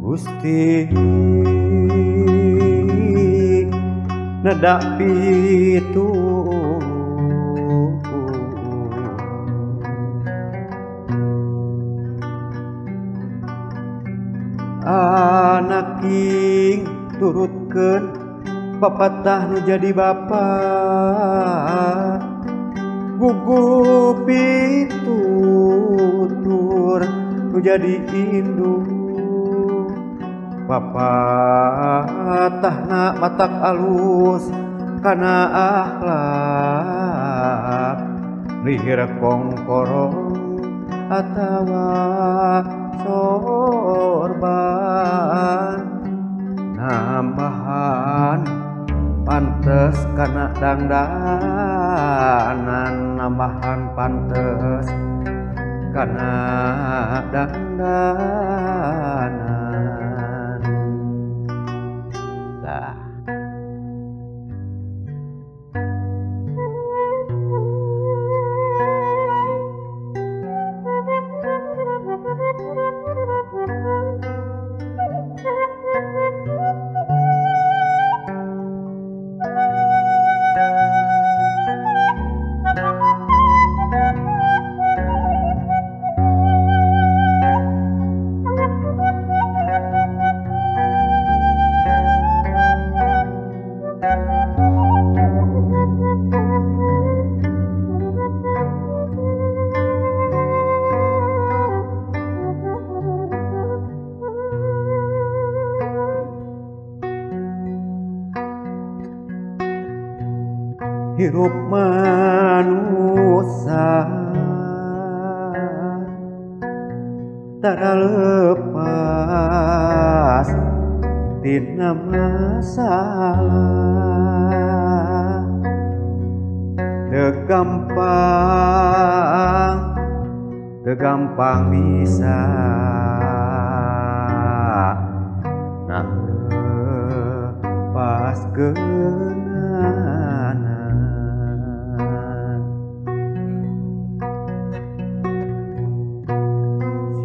Gusti nedak pitu anak king turutkeun papatah nu jadi bapa gugup pitutur nu jadi induk papatahna matak alus kana akhlak lihir kongkorong atawa sorban nambahan pantes kana dangdanan nambahan pantes kana dangdanan lah hirup manusia tara lepas tina masalah tegampang bisa nah pas genana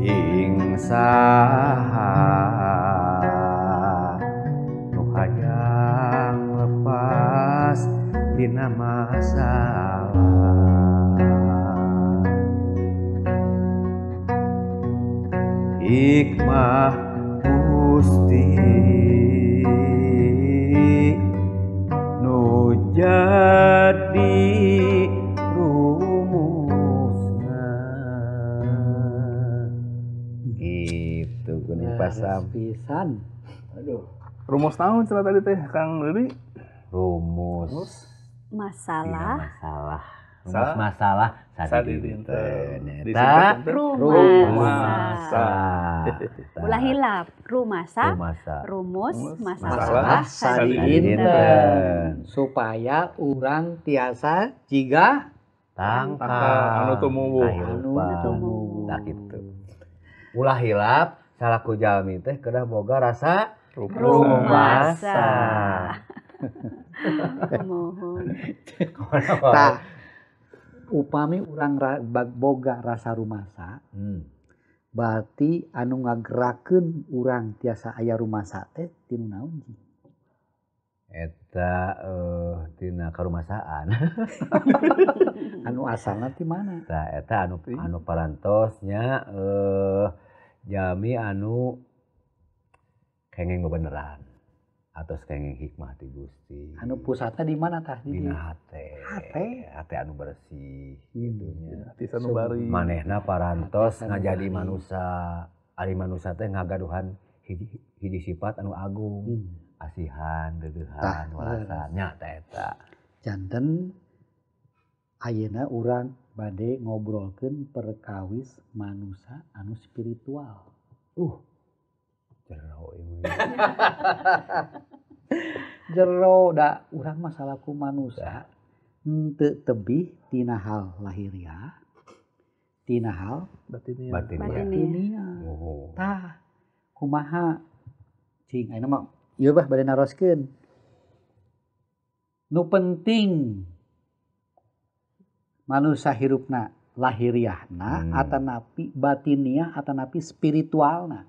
sing saha nu hayang lepas dina masalah hikmah Gusti nu jadi rumusna gitu geuning pasam pisan. Aduh. Rumus naon cenah tadi teh Kang Dedi? rumus Masalah rumus masalah sadidinten eta rumasa. Ulah hilap rumasa rumus masalah sadidinten supaya urang tiasa jiga tangkal anu tumuwuh tak gitu ulah hilap salaku jalmi teh kedah boga rasa rumasa. Mohon. tah upami urang boga rasa rumasa berarti anu ngagerakeun urang tiasa aya rumasa teh tinu naon ji eta tina karumasaan anu asalna ti mana tah eta anu parantosnya jami anu kenging bebeneran atau kenging hikmah ti Gusti anu pusatna di mana tah dina hate anu bersih gitu nya hati sanubari manehna parantos ngajadi manusia ari manusia teh ngagaduhan hiji sifat anu agung asihan deudeuhan welasan nya eta janten ayeuna urang bade ngobrolkeun perkawis manusia anu spiritual jero da urang masalahku manusia henteu tebih tina hal lahiriah tina hal batiniah tah kumaha cing ayeuna mah ieu bah bade naroskeun nu penting manusia hirupna lahiriahna atanapi batiniah atanapi spiritualna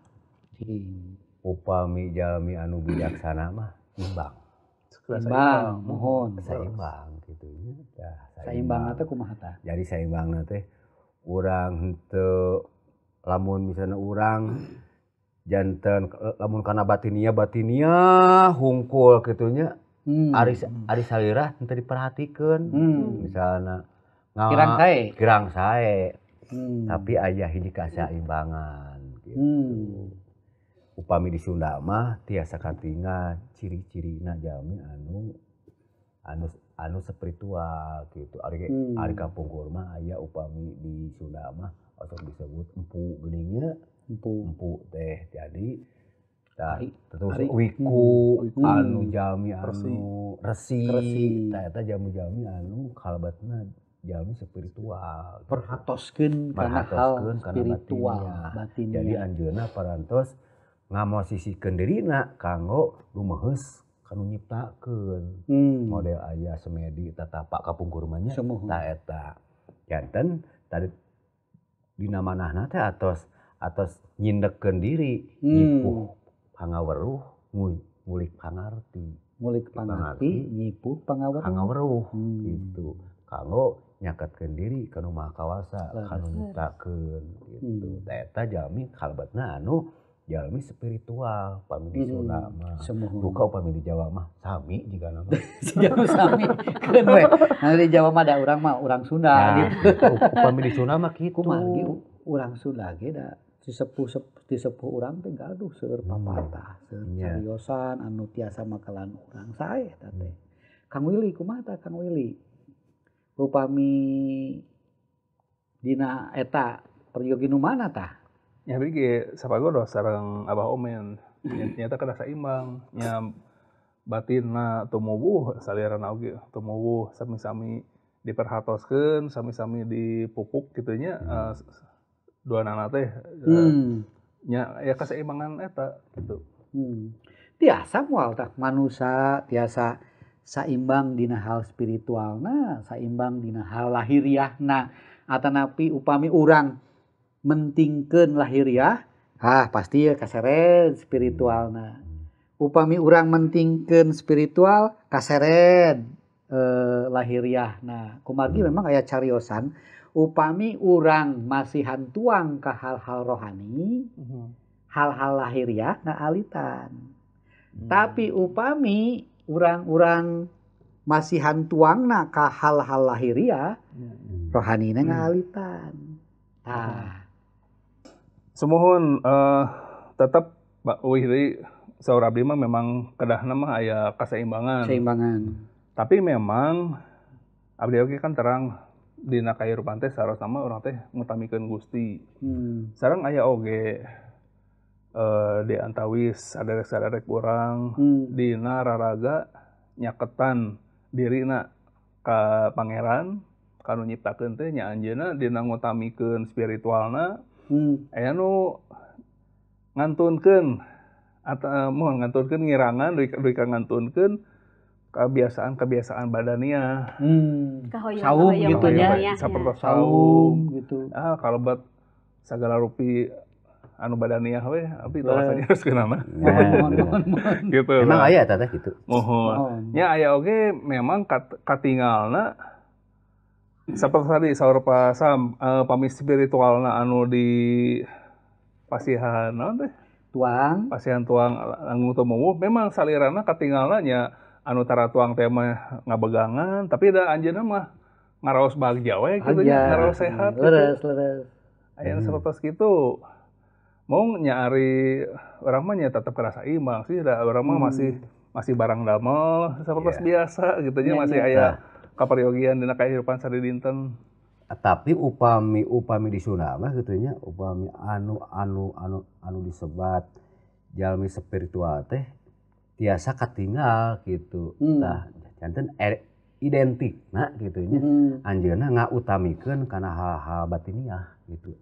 upami jalmi anu bijaksana mah imbang. Seimbang, mohon. Seimbang gitu ya. Seimbang teh kumaha tah? Jadi seimbang teh urang henteu lamun misalnya urang janten lamun kana batinia hungkul kitunya ari salirah henteu diperhatikeun. Misalna kirang sae. Tapi aya hiji kaseimbangan gitu. Upami di Sunda mah tiasa katingal ciri-cirina jalmi anu spiritual gitu. Ari kapungkur mah aya upami di Sunda mah atau disebut empu geuningnya empu teh. Jadi terus wiku anu jalmi anu resi eta jalmi anu kalabatna jalmi spiritual. Perhatoskeun kana hal spiritual batinnya. Jadi anjeunna parantos ngamosisikeun dirina kanggo lumeheus kanu nyiptakeun. Model aya semedi tatapak kapungkur mah nya ta eta. Janten tadi dina manahna teh atos nyindekeun diri, nyipuh pangaweruh, ngulik pangarti. Ngulik pangarti, nyipuh pangaweruh. Gitu. Kanggo nyaketkeun diri kanu Maha Kawasa, kanu nyiptakeun gitu. Eta jalmi kalabatna anu jalmi spiritual upami di Sunda mah. Duka upami di Jawa mah sami jigana mah. Jawa sami. Keun we. Nah di Jawa mah da urang mah urang Sunda gitu. Upami di Sunda mah kitu. Kumaha ge urang Sunda ge da sepuh urang teh gaduh seueur papatah, seueur cariosan anu tiasa makalan urang sae eta teh. Kang Willy kumaha tah Kang Willy? Upami dina eta peryogi nu mana tah? Ya bigi sapagodo sareng Abah Omen nyata kada saimbang nya batinna tumuwuh salirana oge tumuwuh sami-sami diperhatoskeun sami-sami dipupuk kitu nya duanana teh nya ya kaseimbangan eta gitu. Tiasa moal tah manusia tiasa saimbang dina hal spiritualna, saimbang dina hal lahiriahna atanapi upami urang mentingkeun lahiriah, pasti ya kaseret spiritualna. Upami urang mentingkeun spiritual, kaseret lahiriahna. Kumargi memang aya cariosan, upami urang masih hantuang ka hal-hal rohani, hal-hal lahiriah ngaalitan. Tapi upami urang-urang masih hantuangna ka hal-hal lahiriah, rohanina ngaalitan. Semohon tetap Mbak Wihri saur abdi mah memang kedahna mah aya kaseimbangan. Tapi memang abdi oge kan terang dina kahirupan teh sarosna mah urang teh ngutamikeun Gusti. Sareng aya oge di antawis saderek-saderek urang dina raraga nyaketan dirina ka Pangeran kanu nyiptakeun teh nya anjeunna dina ngutamikeun spiritualna. Aya nu ngantunkeun mohon ngantunkeun ngirangan duwi ka ngantunkeun kebiasaan badania. Saum gitu ya. Sapertos saum gitu. Kalebat sagala rupi anu badania we abdi rasanya harus kenama. Mohon. Gitu. Emang aya eta teh kitu. Mohon. Nya aya oge memang katingalna saperti tadi saur pasam pami spiritualna anu di pasihan naon teh? Pasihan tuang anu tumuwuh memang salirana katinggalna nya anu tara tuang teh mah ngabegangan tapi da anjeunna mah ngaraos bagja we kitu nya ngaraos sehat. Leres. Aya sapertos kitu. Mung nya ari urang mah nya tetep kerasa imbang sih da urang mah masih barang damel sapertos biasa gitu nya masih aya kaperyogian dina kahirupan sadinten. Tapi upami di Sunda mah kitu nya upami anu disebat jalmi spiritual teh tiasa katinggal gitu. Tah janten identikna gitu nya anjeunna ngautamikeun kana hal-hal batiniah gitu.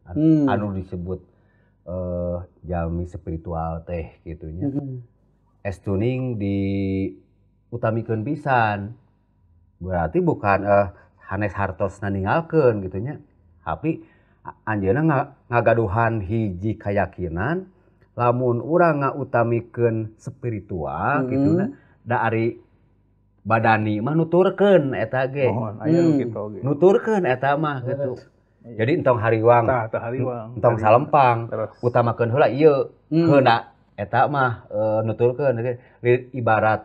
Anu disebut jalmi spiritual teh gitu nya. Estuning diutamikeun pisan. Berarti bukan hanes hartosna ninggalkeun gitu nya. Tapi anjeunna ngagaduhan hiji kayakinan lamun urang ngautamikeun spiritual gitu da ari badani mah nuturkeun eta ge. Mohon aya nu kitu ge. Nuturkeun eta mah gitu. Jadi entong hariwang. Tah hariwang. Entong salempang. Utamakeun heula ieu. Heuna eta mah nuturkeun ibarat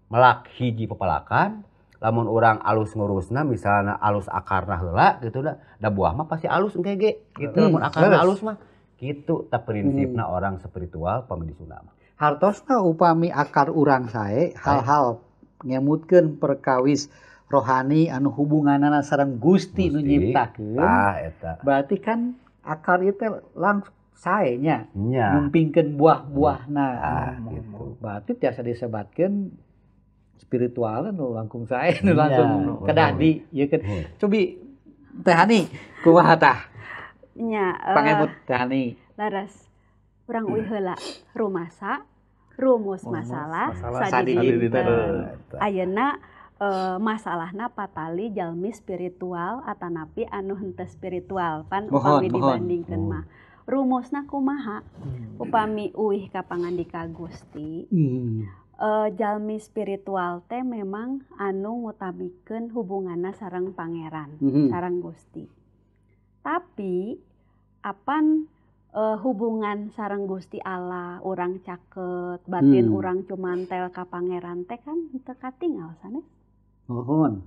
melak hiji pepalakan. Lamun orang alus ngurusna misalnya alus akarna heula gitu da buah mah pasti alus engke ge gitu lamun akarna alus mah gitu ta prinsipna orang spiritual pami di Sunda mah hartosna upami akar urang sae hal-hal ngemutkeun perkawis rohani anu hubunganana sareng Gusti nu nyiptakeun eta berarti kan akar ieu teh langsung sae nya numpingkeun buah-buahna gitu berarti tiasa disebatkeun spiritual nu langkung sae nu langsung kedah di ieu kan cobi Teh Hani kumaha tah nya pangemut Teh Hani laras urang uih heula rumasa rumus masalah sadidinten ayeuna masalahna patali jalmi spiritual atanapi anu henteu spiritual pan upami dibandingkeun mah rumusna kumaha upami uih ka pangandika Gusti jalmi spiritual teh memang anu ngutamikeun hubunganna sareng pangeran sareng Gusti. Tapi apan hubungan sareng Gusti Allah urang caket batin urang cumantel ka pangeran teh kan teu katingal sanes. Mohon.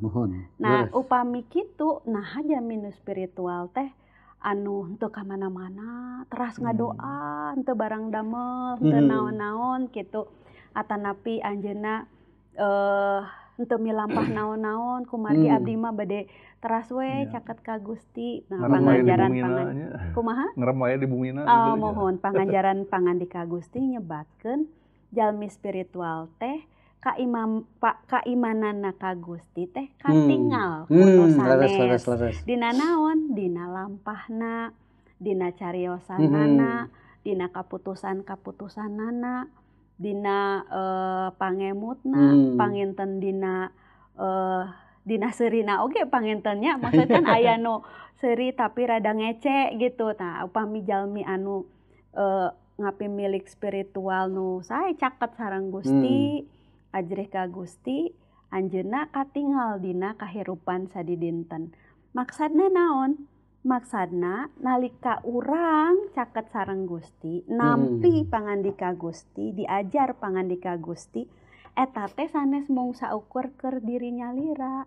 Nah, upami kitu nah jalmi spiritual teh anu henteu ka mana-mana, teras ngadoa, henteu barang damel, henteu naon-naon kitu. Atanapi anjeunna henteu milampah naon-naon kumargi abdi mah bade teras we caket ka Gusti panganjaran kumaha ngarep aya di bumina mohon panganjaran pangandika Gusti nyebatkeun jalmi spiritual teh kaimananna ka Gusti teh katingal kudu sanes dina naon dina lampahna dina cariosanana dina kaputusan-kaputusanana dina pangemutna panginten dina seurina oge pangintennya maksud kan aya nu seuri tapi rada ngece gitu nah upami jalmi anu ngapi milik spiritual nu sae caket sareng Gusti ajrih ka Gusti anjeunna katingal dina kahirupan sadidinten maksudna naon maksudna nalika urang caket sareng Gusti nampi pangandika Gusti diajar pangandika Gusti eta teh sanes mung saukur keur dirinya lira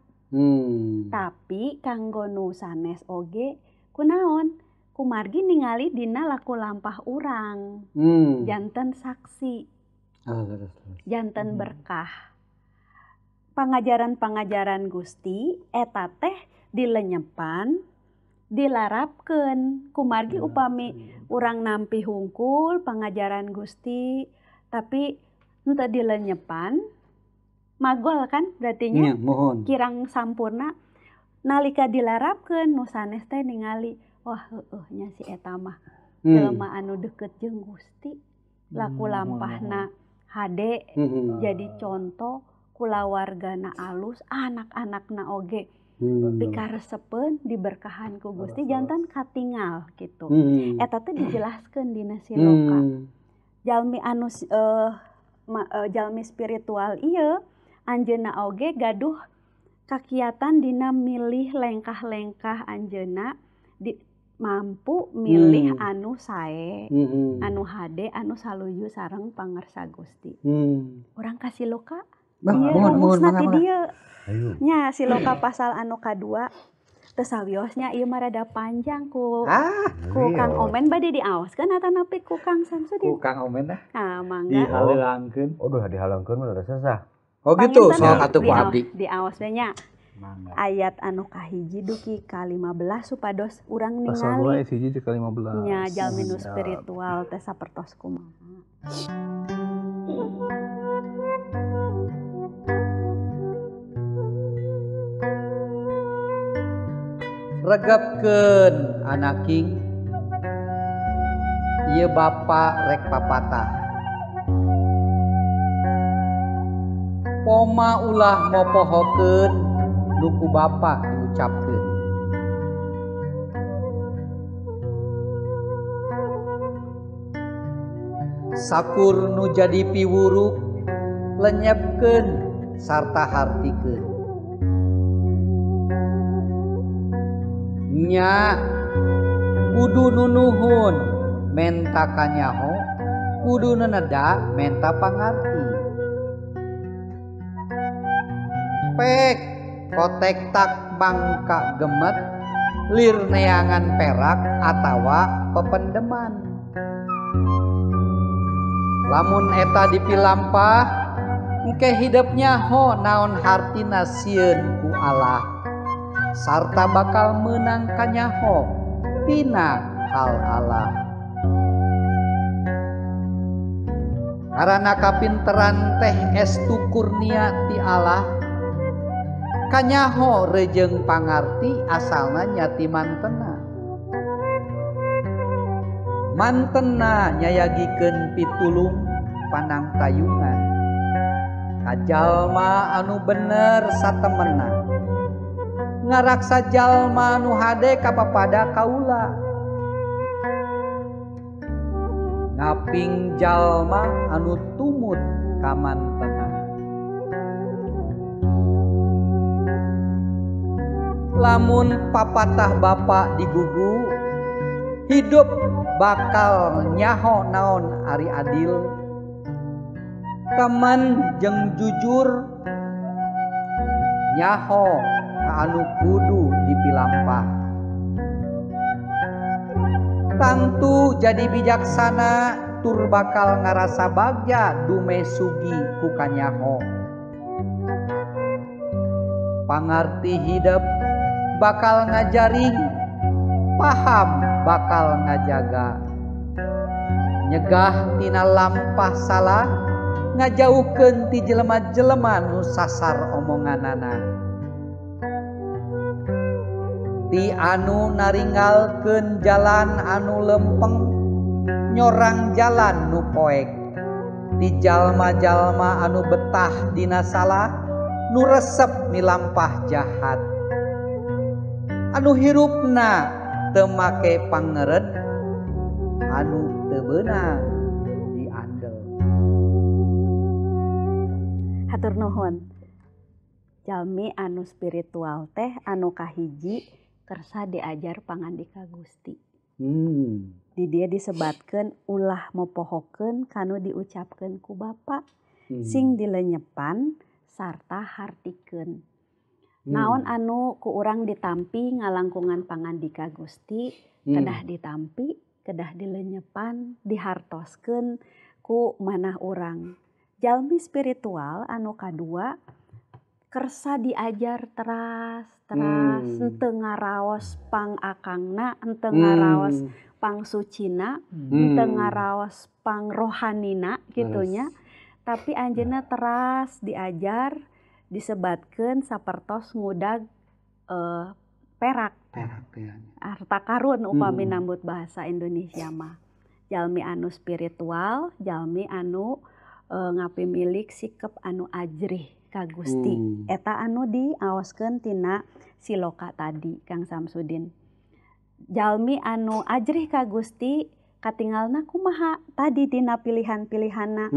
tapi kanggo nu sanes oge kunaon kumargi ningali dina laku lampah urang janten saksi janten berkah pangajaran-pangajaran Gusti eta teh dilenyepan dilarapkeun kumargi upami urang nampi hungkul pangajaran Gusti tapi henteu dilenyepan magol kan berartinya kirang sampurna nalika dilarapkeun nu sanes teh ningali wah nya si eta mah jelema anu deukeut jeung Gusti laku lampahna hade jadi contoh kulawargana alus anak-anakna oge dikaresepeun diberkahan ku Gusti janten katingal gitu eta teh dijelaskeun dina siloka jalmi anu jalmi spiritual ieu anjeunna oge gaduh kakiatan dina milih lengkah-lengkah anjeunna mampu milih anu sae anu hade anu saluyu sareng pangarsa Gusti urang kasih loka ieu rumusna ti dieu nya siloka pasal anu kadua teu sawiosnya ieu mah rada panjang ku Kang Omen bade diaoskeun atanapi ku Kang Samsudin ku Kang Omen dah mangga dihalangkeun dihalangkeun mah rada sasah gitu sok atuh ku abdi diaos we nya ayat anu kahiji dugi ka-15 supados urang ningali pasal 2 ayat 1 ka 15 nya jalmi nu spiritual teh sapertos kumaha regepkeun anaking ieu bapa rek papatah poma ulah mopohokeun nuku bapa diucapkeun sakur nu jadi piwuruk lenyepkeun sarta hartikeun. Nya kudu nunuhun menta kanyaho, kudu neneda menta pangarti. Pek kotek tak bangka gemet lir neangan perak atawa pependeman. Lamun eta dipilampah engke hidupnya ho naon hartina sieun ku Allah sarta bakal menang kanyaho tina hal Allah. Karana kapinteran teh estu kurnia ti Allah, kanyaho rejeng pangarti asalna nyati mantena. Mantena nyayagikeun pitulung panang tayungan kajalma anu bener satemena, ngaraksa jalma anu hade kapapada kaula, ngaping jalma anu tumut kamantena. Lamun papatah bapa digugu, hidup bakal nyaho naon ari adil. Teman jeung jujur nyaho ka anu kudu dipilampah. Tangtu jadi bijaksana tur bakal ngarasa bagja dume sugi ku kanyaho. Pangarti hidup bakal ngajaring, paham bakal ngajaga, nyegah tina lampah salah, ngajauhkeun ti jelema-jelema nu sasar omonganana, ti anu naringgalkeun jalan anu lempeng nyorang jalan nu poek, ti jalma-jalma anu betah dina salah nu resep milampah jahat, anu hirupna teu make pangered, anu teu beunang diandel. Hatur nuhun. Jalmi anu spiritual teh anu kahiji kersa diajar pangandika Gusti. Di dia disebatkeun ulah mopohokeun kanu diucapkeun ku Bapa, sing dilenyepan sarta hartikeun. Naon anu ku urang ditampi ngalangkungan pangandika Gusti, kedah ditampi, kedah dilenyepan, dihartoskeun ku manah urang. Jalmi spiritual anu kadua kersa diajar teras henteu ngaraos pangakangna, henteu ngaraos pangsucina, henteu ngaraos pangrohanina gitunya, tapi anjeunna teras diajar disebatkeun sapertos ngudag perak harta karun upami nambut bahasa Indonesia mah. Jalmi anu spiritual, jalmi anu ngapimilik sikep anu ajrih ka Gusti. Eta anu diaoskeun tina siloka tadi Kang Samsudin. Jalmi anu ajrih ka Gusti katinggalna kumaha tadi dina pilihan-pilihanna.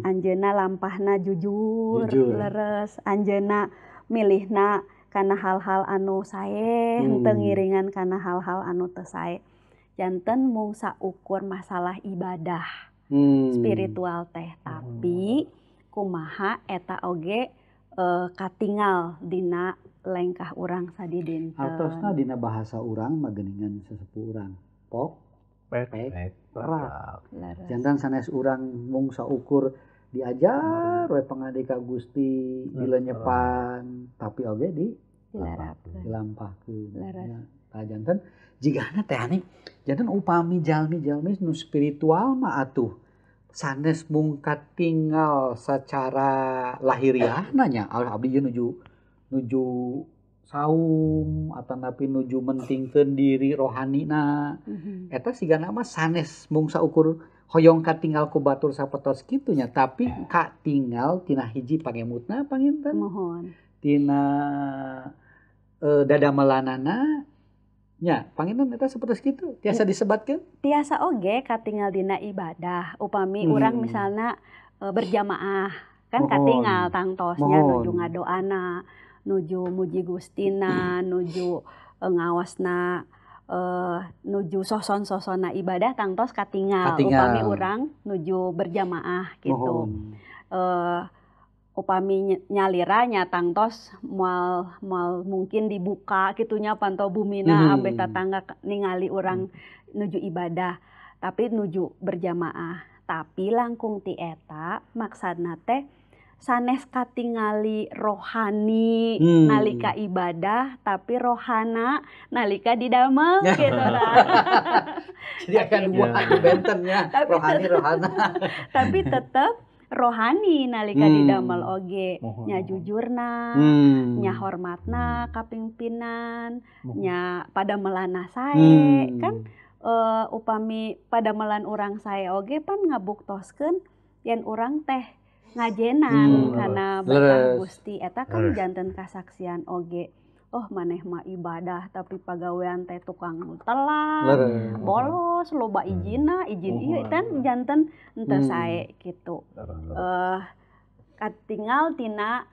Anjeunna lampahna jujur. Leres, anjeunna milihna kana hal-hal anu sae, henteu ngiringan kana hal-hal anu teu sae. Janten mung saukur masalah ibadah spiritual teh, tapi kumaha eta oge katingal dina lengkah urang sadidinten. Artosna dina bahasa urang mah geuningan sesepuh urang. Pek perak. Jantan sanes urang mung saukur diajar we pangandika Gusti dilenyepan, tapi oge dilampahkeun. Tah janten jigana teh ani, janten upami jalmi-jalmi nu spiritual mah atuh sanes mung katinggal secara lahiriah nanya abdi nuju saum atanapi nuju mentingkeun diri rohanina. Eta sigana mah sanes mung saukur hoyong katinggal ku batur sapertos kitunya, tapi katinggal tina hiji pangemutna panginten. Mohon. Tina dadamelanana nya panginten eta sapertos kitu tiasa disebatkeun tiasa oge katinggal dina ibadah upami urang misalnya berjamaah kan katinggal tangtosnya nuju ngadoana nuju muji Gustina nuju ngawasna nuju soson-sosona ibadah tangtos katinggal upami urang nuju berjamaah gitu upami nyalira nyatang tos mal mungkin dibuka gitunya pantau bumina abeh tetangga ningali orang nuju ibadah tapi nuju berjamaah tapi langkung ti eta maksudna teh sanes katingali rohani nalika ibadah tapi rohana nalika didamel gitu jadi akan dua bentennya rohani rohana tapi tetap rohani nalika didamel oge nya jujurna nya hormatna kapimpinan nya pada melana sae kan upami pada melan urang sae oge pan ngabuktoskeun yen urang teh ngajenan karena berkah Gusti eta kan janten kasaksian oge oh maneh mah ibadah tapi pagawean teh tukang telat bolos loba izin ieu kan janten henteu sae kitu katinggal tina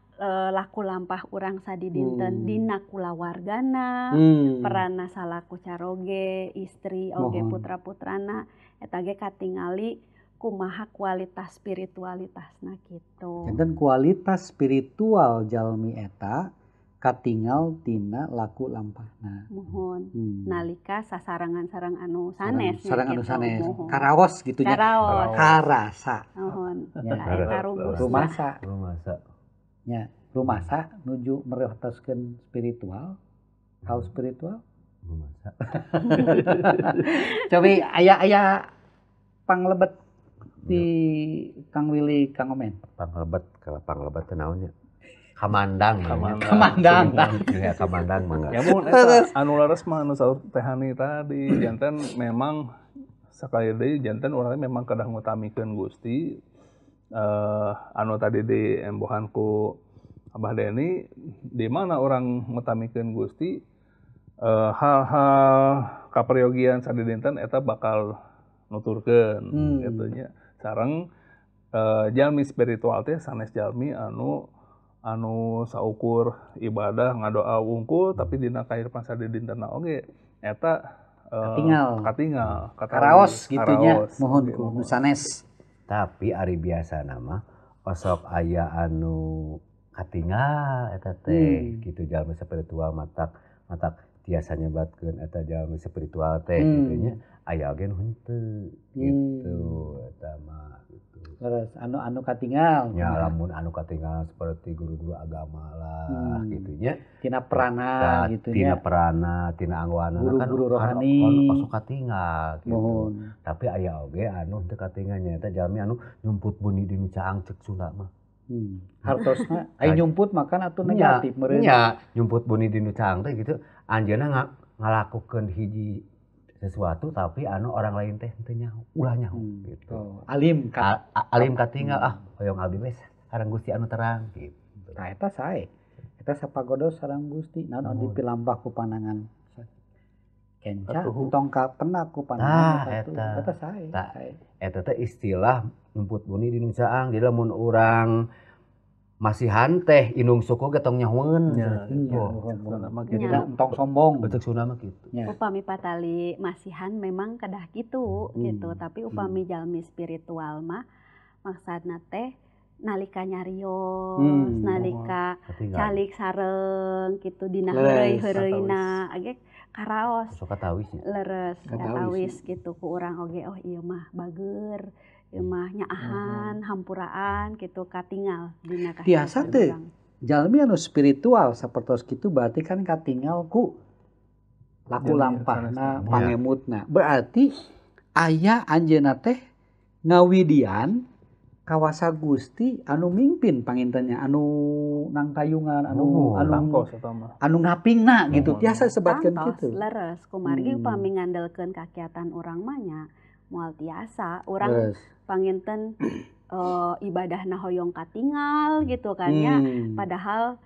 laku lampah urang sadi dinten dina kulawargana peranna salaku caroge istri oge putra-putrana eta ge katingali kumaha kualitas spiritualitasna kitu janten kualitas spiritual jalmi eta katingal tina laku lampahna mohon nalika sasarangan-sarang anu sanes sarang anu sanes karaos gitu nya karasa mohon eta rumasa nya rumasa nuju merehoskeun spiritual hal spiritual rumasa cobi aya panglebet di Kang Willy Kang Omen panglebet kalau panglebet teh naonnya kamandang ya kamandang mangga ya mun eta anu laras mah anu saur Teh Hani tadi janten memang sakali deui janten urang memang kedah ngutamikeun Gusti anu tadi di embohan ku Abah Deni di mana orang ngutamikeun Gusti hal-hal kaperyogian sadi dinten eta bakal nuturkeun gitu nya sareng jalmi spiritual teh sanes jalmi anu saukur ibadah ngadoa wungkul tapi dina kahirupan sadi dintenna oge eta katinggal karaos gitunya mohon ku sanes tapi ari biasa nama osok aya anu katinggal eta teh gitu jalmi spiritual matak tiasa nyebatkeun eta jalmi spiritual teh gitu nya aya oge nu henteu gitu eta mah gitu terus anu katinggal ya lamun anu katinggal seperti guru-guru agama lah gitu nya tina perana gitu nya tina perana tina anggoana kan guru rohani osok katinggal gitu tapi aya oge anu teu katinggal nya eta jalmi anu nyumput beuni di nu caang cek Sunda mah hartosna aya nyumput makan atuh negatif meureun nya nyumput beuni di nu caang teh gitu anjeunna ngalakukeun hiji sesuatu tapi anu orang lain teh teu nyaho ulah nyaho gitu alim katinggal hoyong abdi we sareng Gusti anu terang gitu tah eta sae eta sapagodos sareng Gusti naon dipilambah ku panangan kenca tong kapena ku panangan eta sae eta teh istilah numput buni di nu caang jadi lamun urang masihan teh indung suku getong nyahoeun jadi entong sombong betul Sunda mah kitu upami patali masihan memang kedah gitu gitu tapi upami jalmi spiritual mah maksudna teh nalika nyarios nalika calik sareng gitu dina heureuy-heureuina age karaos sok katawis leres katawis gitu ku urang oge oh ieu mah bageur mah nyaahan hampuraan gitu katinggal dina tiasa teh jalmi anu spiritual sapertos kitu berarti kan katinggal ku laku lampahna pangemutna berarti aya anjeunna teh ngawidian kawasa Gusti anu mimpin pangintennya anu nang kayungan anu ngapingna gitu tiasa sebatkeun kitu leres kumargi upami ngandelkeun kakiatan urang mah nya moal tiasa urang panginten ibadahna hoyong katinggal gitu kan ya padahal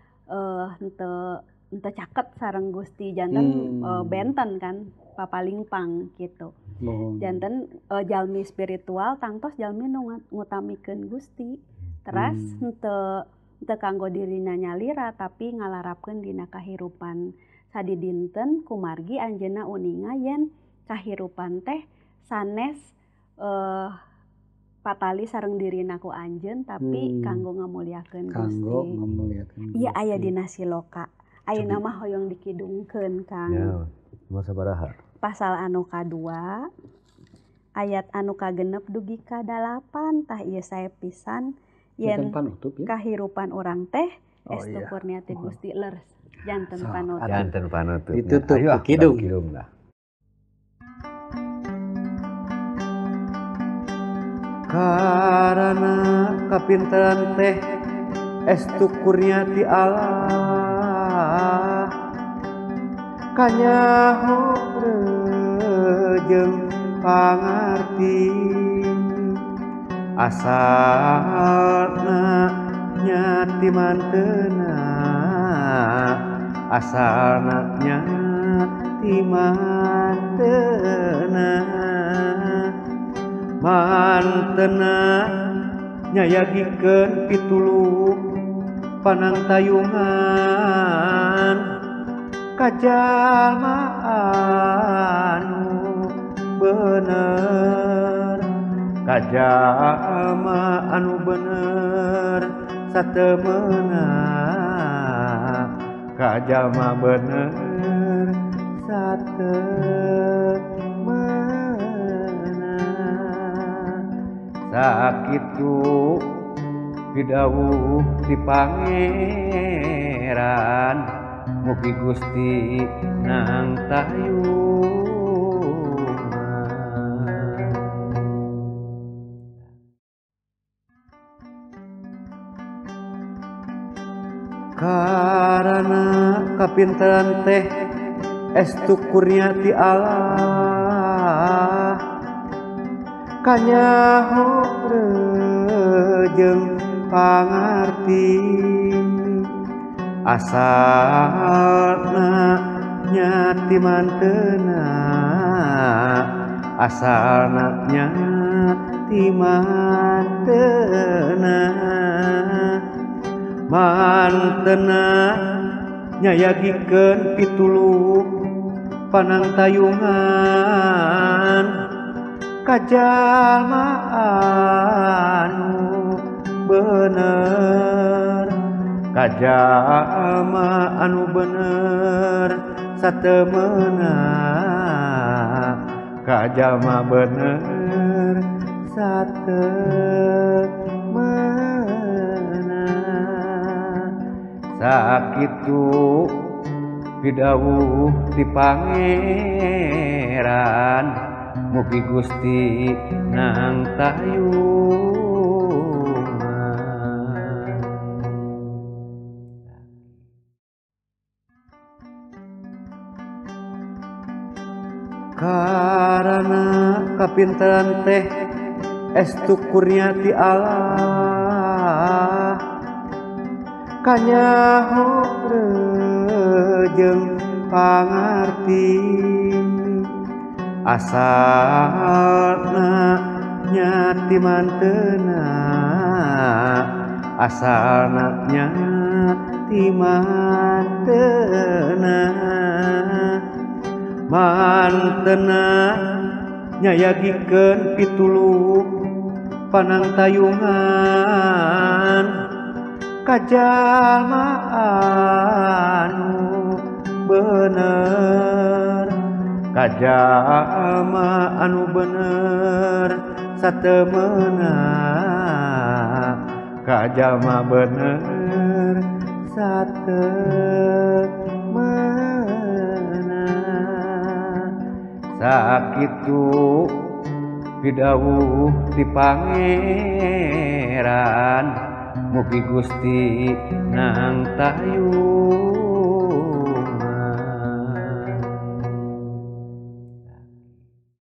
henteu ente caket sareng Gusti janten benten kan papalingpang gitu. Janten jalmi spiritual tangtos jalmi nu ngutamikeun Gusti. Teras henteu kanggo dirina nyalira tapi ngalarapkeun dina kahirupan sadi dinten kumargi anjeunna uninga yen kahirupan teh sanes patali sareng dirina ku anjeun tapi kanggo ngamuliakeun Gusti. Iya aya dina Siloka. Ayeuna mah hoyong dikidungkeun Kang. Ya, sabaraha? Pasal anu kadua ayat anu kagenep dugi ka 8 tah ieu sae pisan yen kahirupan urang teh estu kurniati Gusti leres janten panutup. Janten panutup. Ditutup kidung. Lah. Karana kapinteran teh estu kurniati Allah kanyaho jeung pangarti asalna nyati manteuna asalna nyati manteuna mantena nyayagikeun pitulung panangtayungan kajalma anu bener kajalma anu bener satemena kajalma bener satemena sakitu pidawuh ti Pangeran mugi Gusti nang tayungan. Karana kapinteran teh estu kurniati Allah kanyaho jeung pangarti asalna nyati manteuna asalna nyati manteuna mantena nyayagikeun pitulung panangtayungan kajalma anu bener kajalma anu bener satemena kajalma bener satemena sakitu pidawuh ti Pangeran mugi Gusti nang tayungan. Karana kapinteran teh estu kurniati Allah kanyaho jeung pangarti asalna nyati manteuna asalna nyati manteuna mantena nyayagikeun pitulung panangtayungan kajalma anu bener kajalma anu bener satemena kajalma bener satemena sakitu pidawuh ti Pangeran mugi Gusti nang tayungan.